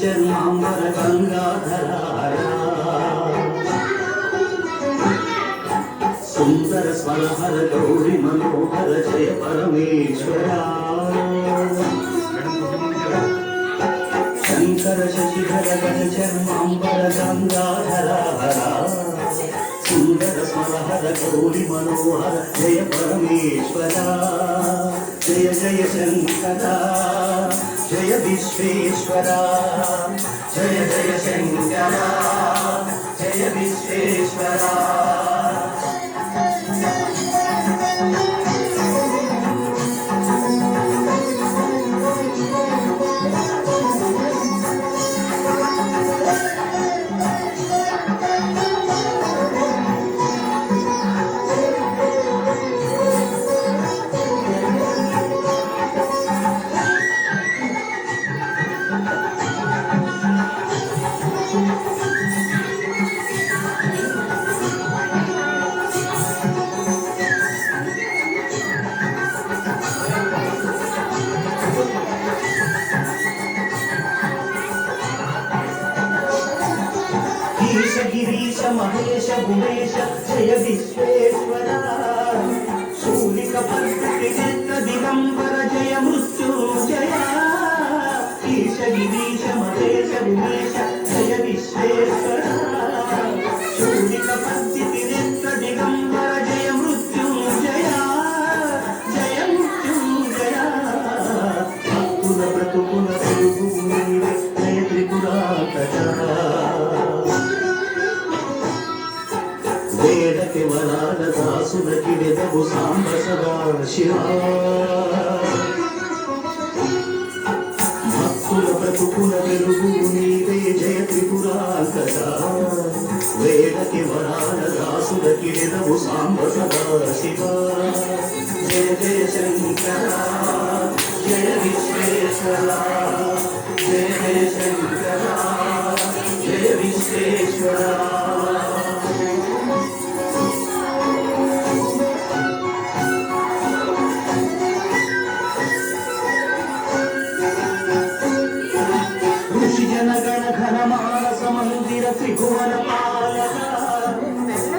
చర్మాంబర గంగాధరాయ సుందర స్వరహర గౌరి మనోహర జయ పరమేశ్వర శంకర శశిధర గజ చర్మాంబర గంగాధర సుందర స్మరహర గౌరి మనోహర జయ పరమేశ్వర జయ జయ శంకర జయ విశ్వేశ్వర జయ జయ శంకర జయ విశ్వేశ్వర ईश गिरीश महेश भुवेश जय विश्वेश्वर शूलिक नेत्र दिगंबर जय मृत्युंजय ईश गिरीश महेश भुवेश जय विश्वेश्वर शूलिक नेत्र दिगंबर जय मृत्युंजय जय मृत्युंजय भक्तुल ब्रतुकुल जय त्रिपुरातरा వేదకి వరాల దాసులకి వెదవు సాంబ సదా శివ భక్తుల బ్రతుకుల వెలుగు నీవే జయ త్రిపురాంతక వేదకి వరాల దాసులకి వెదవు సాంబ సదా శివ జయ జయ శంకర జయ విశ్వేశ్వర జయ జయ శంకర జయ విశ్వేశ్వర जनगण घन मानस मंदिर त्रिभुवन पालक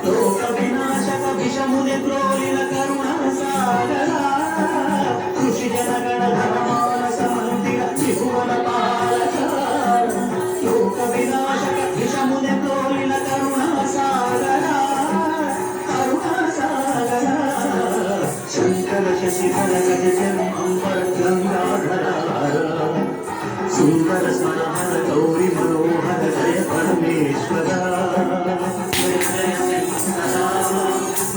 लोक विनाशक विषमुनि प्रोलिन करुणा सागर ऋषि जनगण घन मानस मंदिर त्रिभुवन पालक लोक विनाशक विषमुनि प्रोलिन करुणा सागर शंकर शशिधर गज चर्मांबर गंगाधर सुंदर स्मरहर गौरी मनोहर जय परमेश्वर जय जय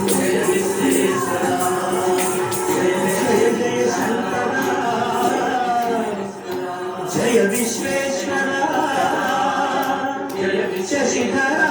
जय विश्वेश्वर जय जय जय शंकर जय विश्वेश्वर जय शशिधर